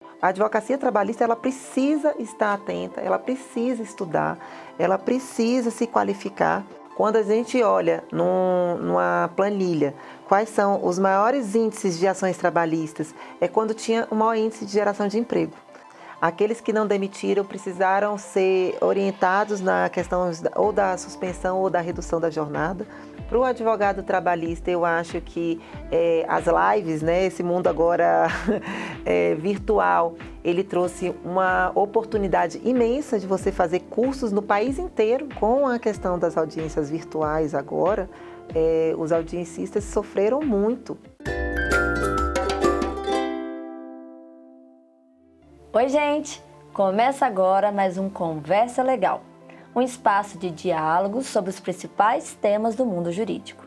A advocacia trabalhista, ela precisa estar atenta, ela precisa estudar, ela precisa se qualificar. Quando a gente olha numa planilha quais são os maiores índices de ações trabalhistas, é quando tinha o maior índice de geração de emprego. Aqueles que não demitiram precisaram ser orientados na questão ou da suspensão ou da redução da jornada. Para o advogado trabalhista, eu acho que as lives, né, esse mundo agora virtual, ele trouxe uma oportunidade imensa de você fazer cursos no país inteiro. Com a questão das audiências virtuais agora, os audiencistas sofreram muito. Oi, gente! Começa agora mais um Conversa Legal, um espaço de diálogos sobre os principais temas do mundo jurídico.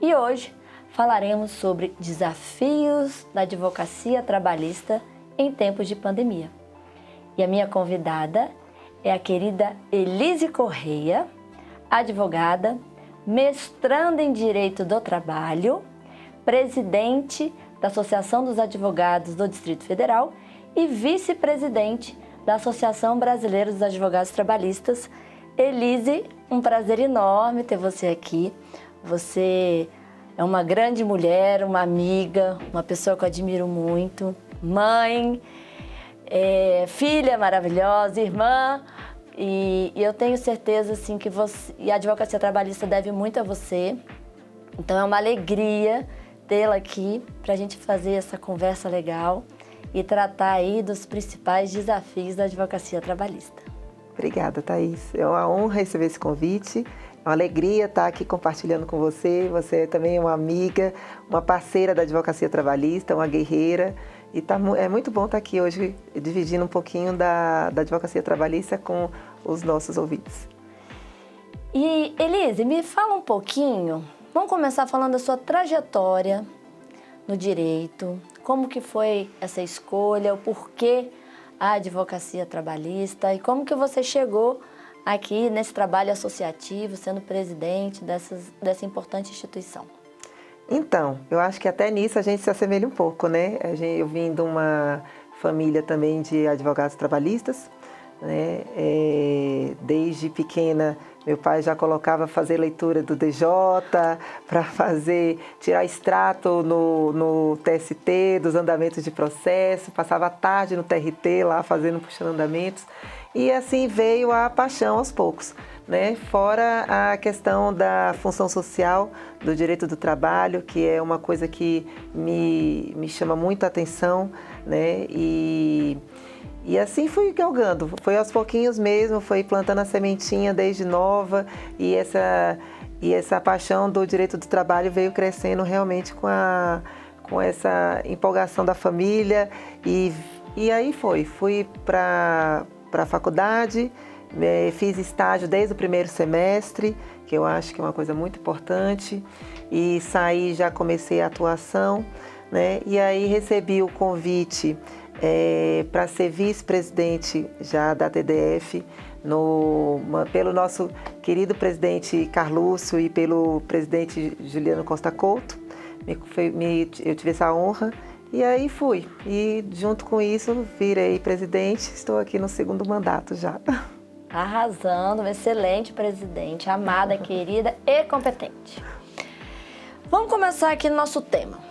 E hoje falaremos sobre desafios da advocacia trabalhista em tempos de pandemia. E a minha convidada é a querida Elise Correia, advogada, mestranda em Direito do Trabalho, presidente da Associação dos Advogados do Distrito Federal e vice-presidente da Associação Brasileira dos Advogados Trabalhistas. Elise, um prazer enorme ter você aqui. Você é uma grande mulher, uma amiga, uma pessoa que eu admiro muito, mãe, filha maravilhosa, irmã, e eu tenho certeza assim, que a advocacia trabalhista deve muito a você. Então é uma alegria tê-la aqui para a gente fazer essa conversa legal e tratar aí dos principais desafios da advocacia trabalhista. Obrigada, Thaís. É uma honra receber esse convite, é uma alegria estar aqui compartilhando com você. Você também é uma amiga, uma parceira da advocacia trabalhista, uma guerreira. E é muito bom estar aqui hoje dividindo um pouquinho da advocacia trabalhista com os nossos ouvintes. E, Elise, me fala um pouquinho, vamos começar falando da sua trajetória no direito, como que foi essa escolha, o porquê a advocacia trabalhista e como que você chegou aqui nesse trabalho associativo, sendo presidente dessa importante instituição. Então, eu acho que até nisso a gente se assemelha um pouco, né? Eu vim de uma família também de advogados trabalhistas, né? Desde pequena, meu pai já colocava fazer leitura do DJ para tirar extrato no TST, dos andamentos de processo, passava a tarde no TRT lá puxando andamentos, e assim veio a paixão aos poucos, né? Fora a questão da função social, do direito do trabalho, que é uma coisa que me chama muito a atenção, né? E assim fui galgando, foi aos pouquinhos mesmo, foi plantando a sementinha desde nova, e essa paixão do direito do trabalho veio crescendo realmente com essa empolgação da família, e aí fui para a faculdade, fiz estágio desde o primeiro semestre, que eu acho que é uma coisa muito importante, e saí, já comecei a atuação, né? E aí recebi o convite para ser vice-presidente já da TDF, pelo nosso querido presidente Carlúcio e pelo presidente Juliano Costa Couto. Eu tive essa honra e aí fui. E junto com isso virei presidente, estou aqui no segundo mandato já. Arrasando, uma excelente presidente, amada, querida e competente. Vamos começar aqui no nosso tema.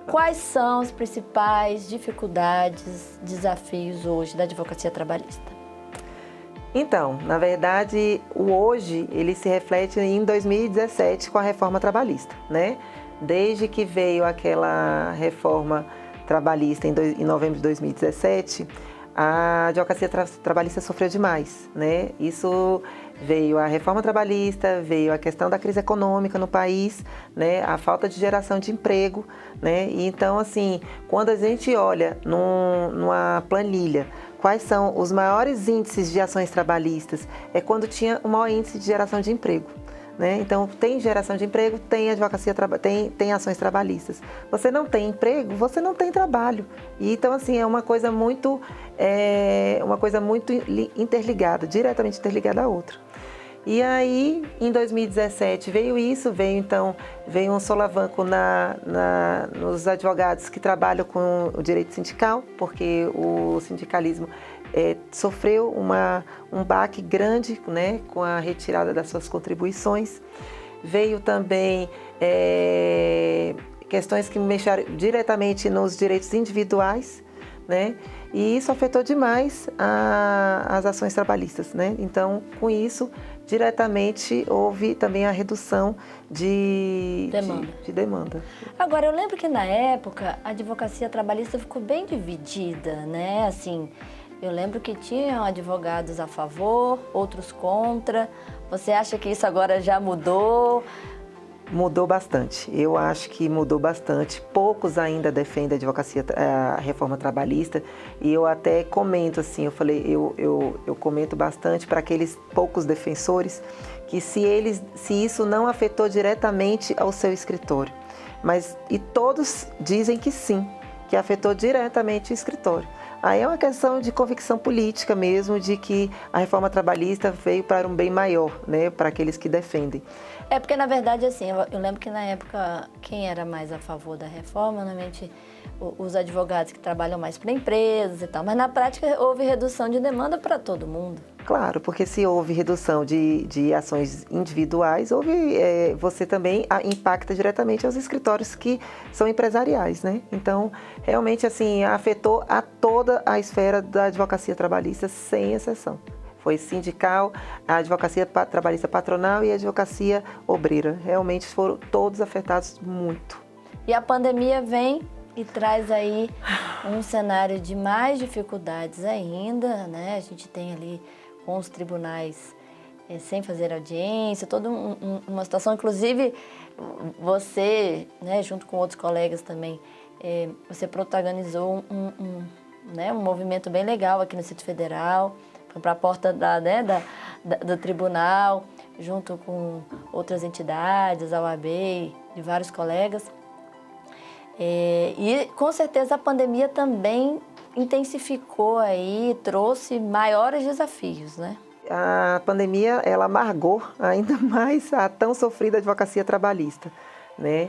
Quais são as principais dificuldades, desafios hoje da advocacia trabalhista? Então, na verdade, o hoje ele se reflete em 2017 com a reforma trabalhista, né? Desde que veio aquela reforma trabalhista em novembro de 2017, a advocacia trabalhista sofreu demais, né? Isso veio a reforma trabalhista, veio a questão da crise econômica no país, né? A falta de geração de emprego, né? E então, assim, quando a gente olha numa planilha quais são os maiores índices de ações trabalhistas, é quando tinha o maior índice de geração de emprego, né? Então, tem geração de emprego, tem advocacia, tem ações trabalhistas. Você não tem emprego, você não tem trabalho. E, então, assim, é uma coisa muito interligada, diretamente interligada à outra. E aí, em 2017, veio um solavanco nos advogados que trabalham com o direito sindical, porque o sindicalismo sofreu um baque grande, né, com a retirada das suas contribuições. Veio também questões que mexeram diretamente nos direitos individuais, né? E isso afetou demais as ações trabalhistas, né? Então, com isso, diretamente houve também a redução de demanda. Agora, eu lembro que na época a advocacia trabalhista ficou bem dividida, né? Assim, eu lembro que tinham advogados a favor, outros contra. Você acha que isso agora já mudou? Mudou bastante. Eu acho que mudou bastante. Poucos ainda defendem a reforma trabalhista e eu até comento assim, eu comento bastante para aqueles poucos defensores que se isso não afetou diretamente ao seu escritório, e todos dizem que sim, que afetou diretamente o escritório. Aí é uma questão de convicção política mesmo, de que a reforma trabalhista veio para um bem maior, né, para aqueles que defendem. Porque, na verdade, assim, eu lembro que na época, quem era mais a favor da reforma, normalmente os advogados que trabalham mais para empresas e tal, mas na prática houve redução de demanda para todo mundo. Claro, porque se houve redução de ações individuais, você também impacta diretamente aos escritórios que são empresariais, né? Então, realmente, assim, afetou a toda a esfera da advocacia trabalhista, sem exceção. Foi sindical, a advocacia trabalhista patronal e a advocacia obreira. Realmente foram todos afetados muito. E a pandemia vem e traz aí um cenário de mais dificuldades ainda, né? A gente tem ali com os tribunais sem fazer audiência, toda uma situação, inclusive você, né, junto com outros colegas também, você protagonizou um movimento bem legal aqui no Distrito Federal, para a porta do tribunal, junto com outras entidades, a OAB e vários colegas. E com certeza a pandemia também intensificou aí, trouxe maiores desafios, né? A pandemia, ela amargou ainda mais a tão sofrida advocacia trabalhista, né?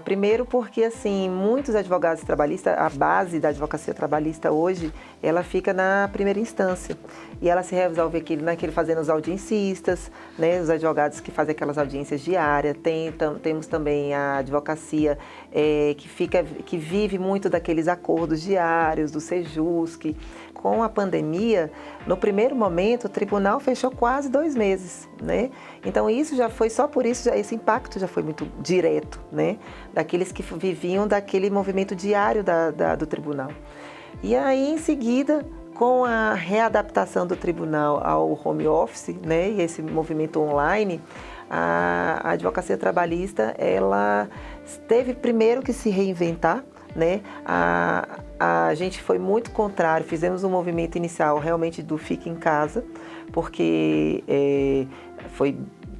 Primeiro porque, assim, muitos advogados trabalhistas, a base da advocacia trabalhista hoje, ela fica na primeira instância. E ela se resolve fazendo os audiencistas, né, os advogados que fazem aquelas audiências diárias. Temos também a advocacia que vive muito daqueles acordos diários, do Sejusc. Com a pandemia, no primeiro momento, o tribunal fechou quase 2 meses, né? Então, isso já foi, só por isso, esse impacto já foi muito direto, né? Daqueles que viviam daquele movimento diário do tribunal. E aí, em seguida, com a readaptação do tribunal ao home office, né? E esse movimento online, a advocacia trabalhista, ela teve primeiro que se reinventar, né? A gente foi muito contrário, fizemos um movimento inicial realmente do Fique em Casa, porque foi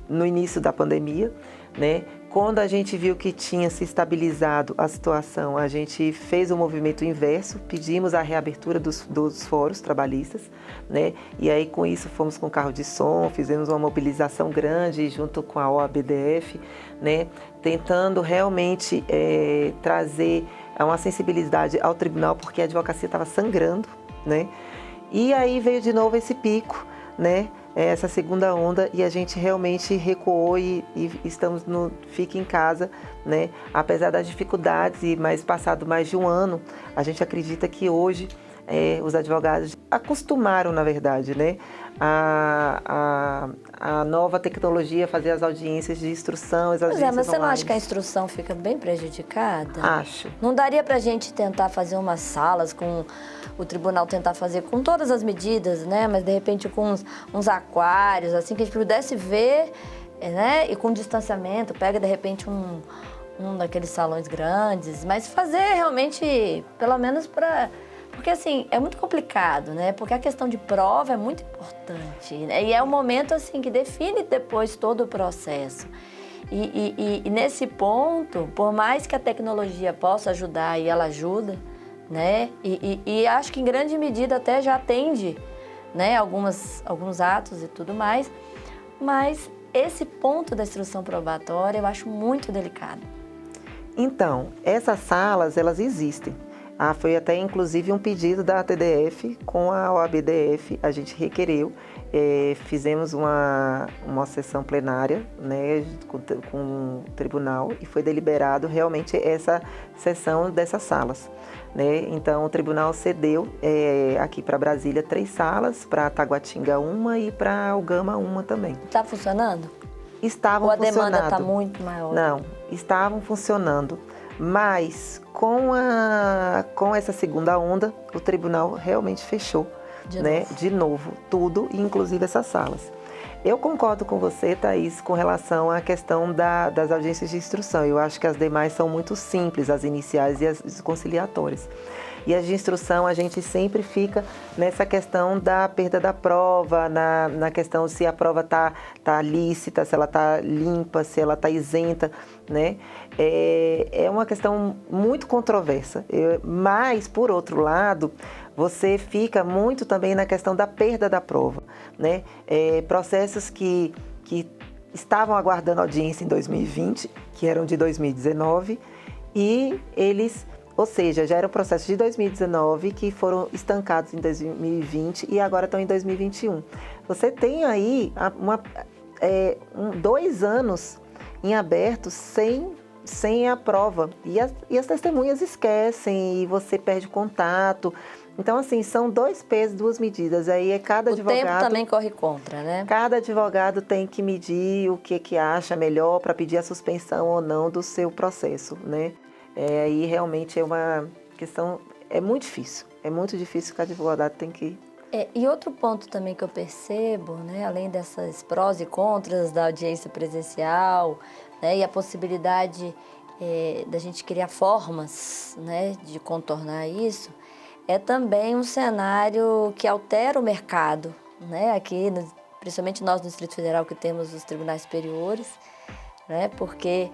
no início da pandemia, né? Quando a gente viu que tinha se estabilizado a situação, a gente fez o movimento inverso, pedimos a reabertura dos fóruns trabalhistas, né? E aí com isso fomos com carro de som, fizemos uma mobilização grande junto com a OABDF, né? Tentando realmente trazer uma sensibilidade ao tribunal, porque a advocacia estava sangrando, né? E aí veio de novo esse pico, né? Essa segunda onda, e a gente realmente recuou e estamos no Fique em Casa, né? Apesar das dificuldades, mas passado mais de um ano, a gente acredita que hoje os advogados acostumaram, na verdade, né? A nova tecnologia, fazer as audiências de instrução, as audiências mas você online. não acha que a instrução fica bem prejudicada? Acho. Não daria pra gente tentar fazer umas salas com o tribunal tentar fazer com todas as medidas, né? Mas de repente com uns aquários, assim, que a gente pudesse ver, né? E com distanciamento, pega de repente um daqueles salões grandes, mas fazer realmente, pelo menos para... Porque, assim, é muito complicado, né? Porque a questão de prova é muito importante, né? E é o momento, assim, que define depois todo o processo. E nesse ponto, por mais que a tecnologia possa ajudar, e ela ajuda, né? E acho que em grande medida até já atende, né? Alguns atos e tudo mais, mas esse ponto da instrução probatória eu acho muito delicado. Então, essas salas, elas existem. Foi até inclusive um pedido da TDF com a OAB-DF, a gente requereu, fizemos uma sessão plenária, né, com o tribunal e foi deliberado realmente essa sessão dessas salas. Né? Então, o tribunal cedeu aqui para Brasília 3 salas, para Taguatinga 1 e para Ugama 1 também. Está funcionando? Estavam Ou a funcionando. demanda está muito maior? Não, estavam funcionando. Mas com essa segunda onda, o tribunal realmente fechou de novo tudo, inclusive essas salas. Eu concordo com você, Thaís, com relação à questão das audiências de instrução. Eu acho que as demais são muito simples, as iniciais e as conciliatórias. E as de instrução, a gente sempre fica nessa questão da perda da prova, na questão se a prova tá lícita, se ela está limpa, se ela está isenta, né? É uma questão muito controversa. Mas, por outro lado, você fica muito também na questão da perda da prova, né? Processos que estavam aguardando audiência em 2020, que eram de 2019, e eles... Ou seja, já eram processos de 2019 que foram estancados em 2020 e agora estão em 2021. Você tem aí 2 anos em aberto sem a prova. E as testemunhas esquecem e você perde contato. Então, assim, são 2 pesos, 2 medidas. Aí cada advogado... O tempo também corre contra, né? Cada advogado tem que medir o que acha melhor para pedir a suspensão ou não do seu processo, né? Aí realmente é uma questão, é muito difícil que o advogado tem que... E outro ponto também que eu percebo, né, além dessas prós e contras da audiência presencial, né, e a possibilidade da gente criar formas, né, de contornar isso, é também um cenário que altera o mercado, né, aqui, principalmente nós no Distrito Federal que temos os tribunais superiores, né, porque...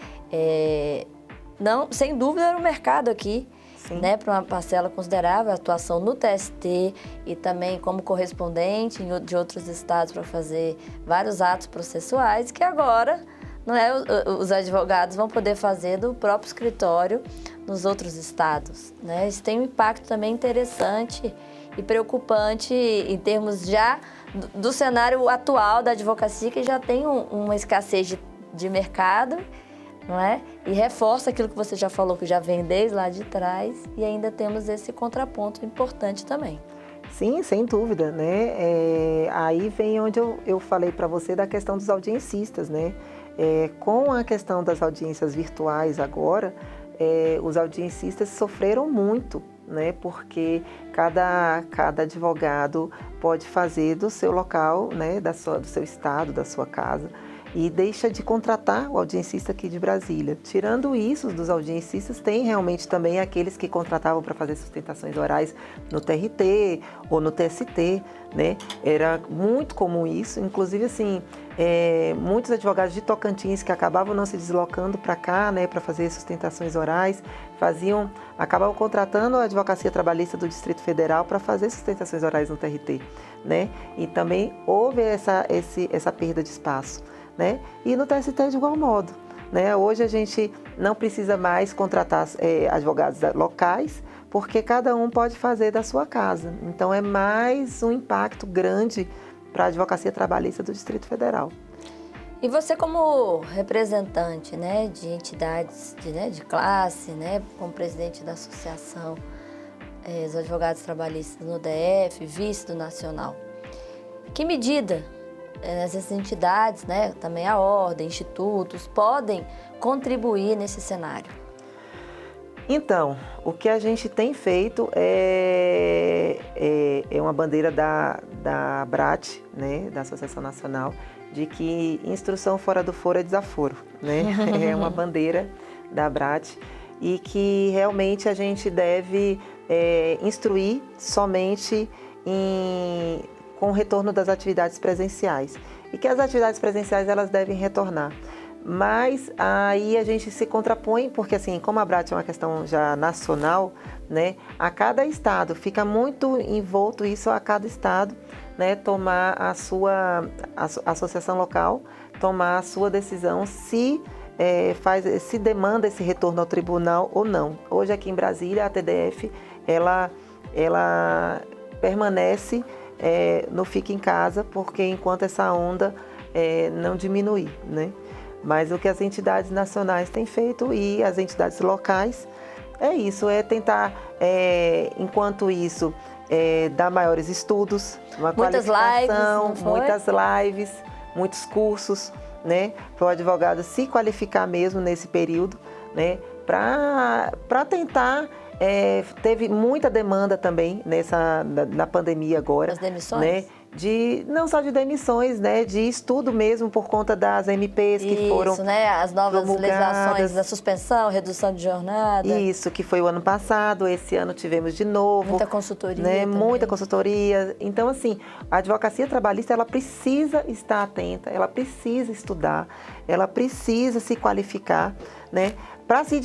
Não, sem dúvida era um mercado aqui, né, para uma parcela considerável, a atuação no TST e também como correspondente de outros estados para fazer vários atos processuais que agora, não é, os advogados vão poder fazer do próprio escritório nos outros estados, né? Isso tem um impacto também interessante e preocupante em termos já do cenário atual da advocacia, que já tem uma escassez de mercado, não é? E reforça aquilo que você já falou, que já vem desde lá de trás, e ainda temos esse contraponto importante também. Sim, sem dúvida, né? Aí vem onde eu falei para você da questão dos audiencistas, né? Com a questão das audiências virtuais agora, os audiencistas sofreram muito, né? Porque cada advogado pode fazer do seu local, né? Do seu estado, da sua casa, e deixa de contratar o audiencista aqui de Brasília. Tirando isso dos audiencistas, tem realmente também aqueles que contratavam para fazer sustentações orais no TRT ou no TST, né? Era muito comum isso, inclusive assim, muitos advogados de Tocantins que acabavam não se deslocando para cá, né, para fazer sustentações orais, acabavam contratando a Advocacia Trabalhista do Distrito Federal para fazer sustentações orais no TRT, né? E também houve essa perda de espaço, né? E no TST de igual modo, né? Hoje a gente não precisa mais contratar advogados locais, porque cada um pode fazer da sua casa. Então é mais um impacto grande para a Advocacia Trabalhista do Distrito Federal. E você como representante, né, de entidades de classe, né, como presidente da Associação dos Advogados Trabalhistas no DF, vice do Nacional, que medida essas entidades, né, também a ordem, institutos, podem contribuir nesse cenário? Então, o que a gente tem feito é uma bandeira da ABRAT, né, da Associação Nacional, de que instrução fora do foro é desaforo, né? É uma bandeira da ABRAT e que realmente a gente deve instruir somente com o retorno das atividades presenciais. E que as atividades presenciais elas devem retornar. Mas aí a gente se contrapõe, porque assim, como a BRAT é uma questão já nacional, né, a cada estado, fica muito envolto isso a cada estado, né, tomar a sua associação local, tomar a sua decisão se se demanda esse retorno ao tribunal ou não. Hoje aqui em Brasília, a TDF, ela permanece no Fica em Casa, porque enquanto essa onda não diminuir, né? Mas o que as entidades nacionais têm feito e as entidades locais é isso, é tentar, enquanto isso, dar maiores estudos, uma qualificação, muitas lives, muitos cursos, né, para o advogado se qualificar mesmo nesse período, né, para tentar. Teve muita demanda também na pandemia agora. As demissões? Né, não só de demissões, né, de estudo mesmo por conta das MPs que foram Isso, né, as novas promulgadas. legislações da suspensão, redução de jornada. Isso, que foi o ano passado, esse ano tivemos de novo. Muita consultoria, né, também. Muita consultoria. Então, assim, a advocacia trabalhista, ela precisa estar atenta, ela precisa estudar, ela precisa se qualificar, né, para se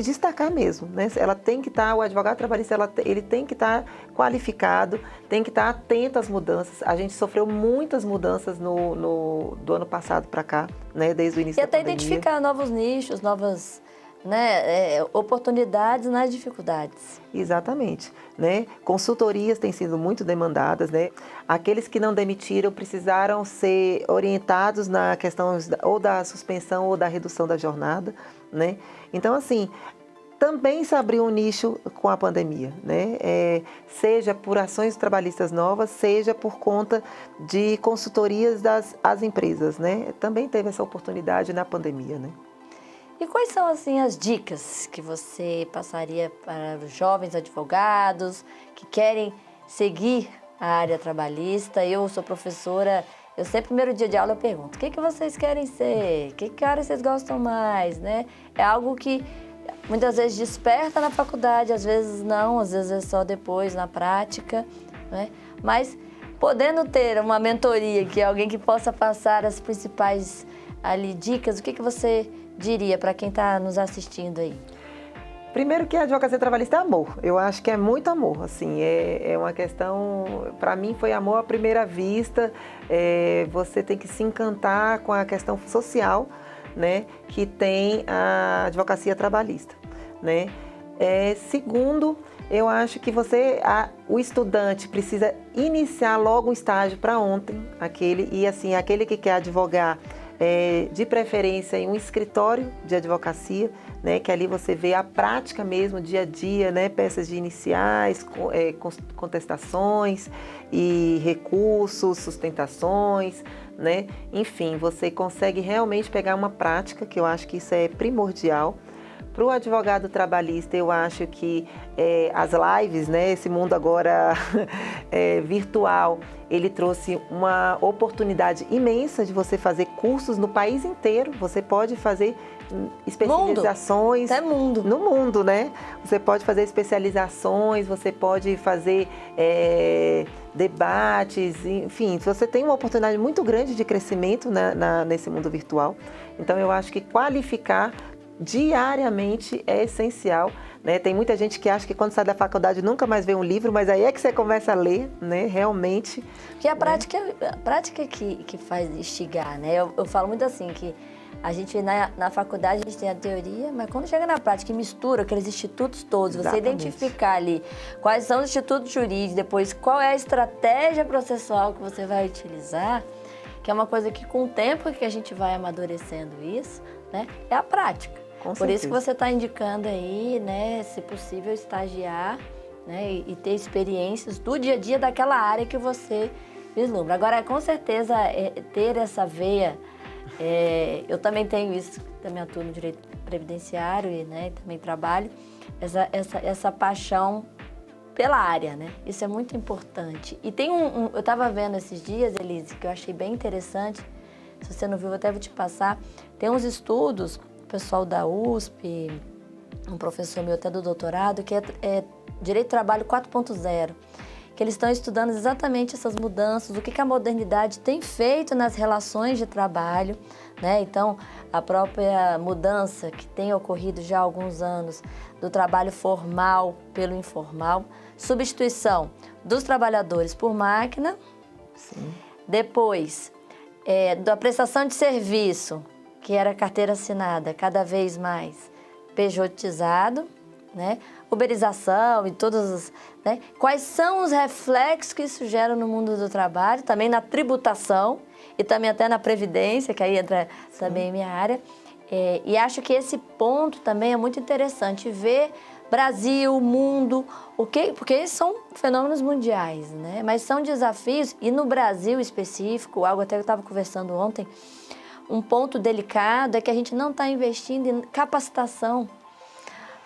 destacar mesmo, né? Ela tem que estar, o advogado trabalhista, ele tem que estar qualificado, tem que estar atento às mudanças. A gente sofreu muitas mudanças do ano passado para cá, né? Desde o início da pandemia. E até identificar novos nichos, novas, né, oportunidades nas dificuldades. Exatamente, né? Consultorias têm sido muito demandadas, né? Aqueles que não demitiram precisaram ser orientados na questão ou da suspensão ou da redução da jornada, né? Então, assim, também se abriu um nicho com a pandemia, né? Seja por ações trabalhistas novas, seja por conta de consultorias das empresas, né? Também teve essa oportunidade na pandemia, né? E quais são, assim, as dicas que você passaria para os jovens advogados que querem seguir a área trabalhista? Eu sou professora, eu sempre, primeiro dia de aula, eu pergunto, o que vocês querem ser? Que área vocês gostam mais, né? É algo que muitas vezes desperta na faculdade, às vezes não, às vezes é só depois, na prática, né? Mas podendo ter uma mentoria, que é alguém que possa passar as principais ali dicas, o que você diria para quem está nos assistindo aí? Primeiro que a advocacia trabalhista é amor. Eu acho que é muito amor, assim, é uma questão, para mim foi amor à primeira vista. Você tem que se encantar com a questão social, né, que tem a advocacia trabalhista, né? Segundo, eu acho que o estudante precisa iniciar logo um estágio para ontem, aquele que quer advogar, de preferência em um escritório de advocacia, né, que ali você vê a prática mesmo, dia a dia, né, peças de iniciais, contestações e recursos, sustentações, né, enfim, você consegue realmente pegar uma prática, que eu acho que isso é primordial. Para o advogado trabalhista, eu acho que as lives, né, esse mundo agora virtual, ele trouxe uma oportunidade imensa de você fazer cursos no país inteiro. Você pode fazer especializações no mundo, né? Você pode fazer especializações, você pode fazer debates, enfim, você tem uma oportunidade muito grande de crescimento nesse mundo virtual. Então, eu acho que qualificar diariamente é essencial, né? Tem muita gente que acha que quando sai da faculdade nunca mais vê um livro, mas aí é que você começa a ler, né? Realmente. Porque a prática que faz instigar, né? Eu falo muito assim, que a gente na faculdade a gente tem a teoria, mas quando chega na prática e mistura aqueles institutos todos, Exatamente. Você identificar ali quais são os institutos jurídicos, depois qual é a estratégia processual que você vai utilizar, que é uma coisa que com o tempo que a gente vai amadurecendo isso, né? É a prática. Por isso que você está indicando aí, né, se possível, estagiar, né, e ter experiências do dia a dia daquela área que você vislumbra. Agora, com certeza, ter essa veia, eu também tenho isso, também atuo no direito previdenciário e, né, também trabalho, essa paixão pela área, né? Isso é muito importante. E tem eu estava vendo esses dias, Elise, que eu achei bem interessante, se você não viu, eu até vou te passar, tem uns estudos, pessoal da USP, um professor meu até do doutorado, que é Direito do Trabalho 4.0, que eles estão estudando exatamente essas mudanças, o que a modernidade tem feito nas relações de trabalho, né? Então, a própria mudança que tem ocorrido já há alguns anos do trabalho formal pelo informal, substituição dos trabalhadores por máquina, Sim. depois da prestação de serviço, que era carteira assinada, cada vez mais pejotizado, né? Uberização e todos os... Né? Quais são os reflexos que isso gera no mundo do trabalho, também na tributação e também até na previdência, que aí entra também em minha área. E acho que esse ponto também é muito interessante, ver Brasil, mundo, porque são fenômenos mundiais, né? Mas são desafios, e no Brasil específico, algo até que eu estava conversando ontem, um ponto delicado é que a gente não está investindo em capacitação,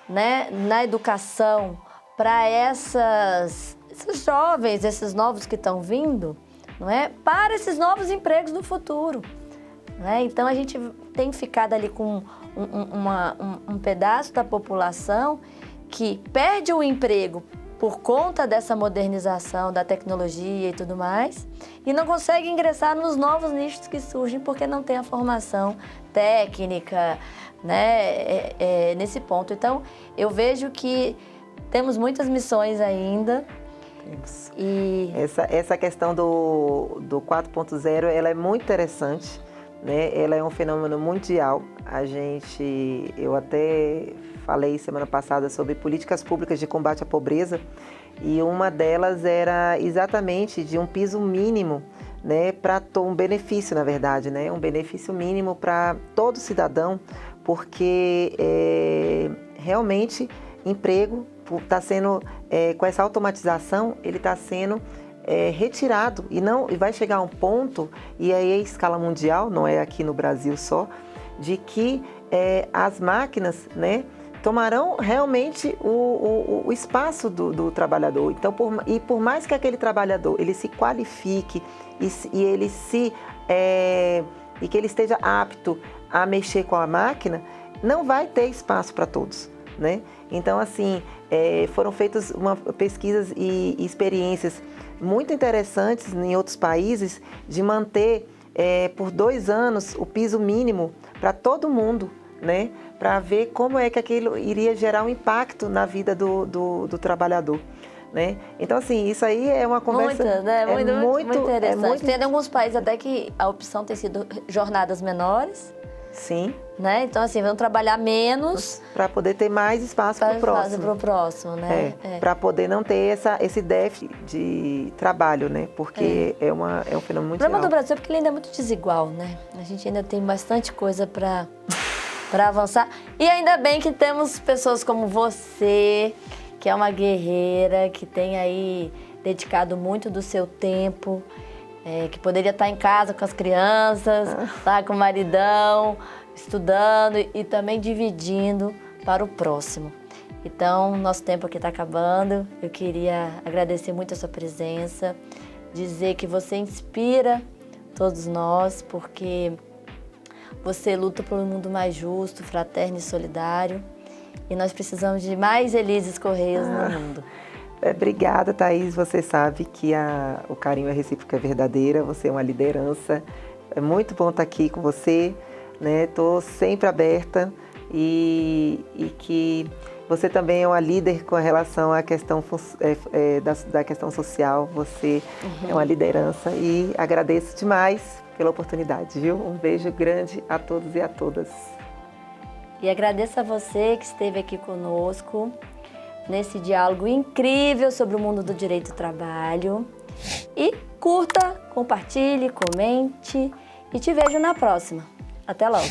né, na educação para esses jovens, esses novos que estão vindo, não é? Para esses novos empregos do futuro. Né? Então, a gente tem ficado ali com um pedaço da população que perde o emprego por conta dessa modernização da tecnologia e tudo mais, e não consegue ingressar nos novos nichos que surgem porque não tem a formação técnica, né, nesse ponto. Então, eu vejo que temos muitas missões ainda. Temos. E essa questão do 4.0, ela é muito interessante, né? Ela é um fenômeno mundial. Eu até falei semana passada sobre políticas públicas de combate à pobreza, e uma delas era exatamente de um piso mínimo, né, para um benefício, na verdade, né, um benefício mínimo para todo cidadão, porque realmente emprego está sendo, com essa automatização, ele está sendo retirado, e vai chegar a um ponto, e aí é escala mundial, não é aqui no Brasil só, de que as máquinas, né, tomarão realmente o espaço do trabalhador. Então, por mais que aquele trabalhador ele se qualifique e que ele esteja apto a mexer com a máquina, não vai ter espaço para todos, né? Então, assim, foram feitas pesquisas e experiências muito interessantes em outros países de manter por 2 anos o piso mínimo para todo mundo, né? Para ver como é que aquilo iria gerar um impacto na vida do trabalhador, né? Então, assim, isso aí é uma conversa... Muito interessante. Tem alguns países até que a opção tem sido jornadas menores. Sim. Né? Então, assim, vão trabalhar menos... Para poder ter mais espaço para o próximo. Para o próximo, né? Para poder não ter esse déficit de trabalho, né? Porque é um fenômeno mundial. O problema do Brasil é porque ele ainda é muito desigual, né? A gente ainda tem bastante coisa para avançar. E ainda bem que temos pessoas como você, que é uma guerreira, que tem aí dedicado muito do seu tempo, que poderia estar em casa com as crianças, lá com o maridão, estudando e também dividindo para o próximo. Então, nosso tempo aqui está acabando. Eu queria agradecer muito a sua presença, dizer que você inspira todos nós, porque você luta por um mundo mais justo, fraterno e solidário. E nós precisamos de mais Elises Correias no mundo. Obrigada, Thaís. Você sabe que o carinho é recíproco, é verdadeira. Você é uma liderança. É muito bom estar aqui com você, né? Estou sempre aberta e que você também é uma líder com relação à questão da questão social. Você é uma liderança e agradeço demais pela oportunidade, viu? Um beijo grande a todos e a todas. E agradeço a você que esteve aqui conosco nesse diálogo incrível sobre o mundo do direito do trabalho. E curta, compartilhe, comente e te vejo na próxima. Até logo!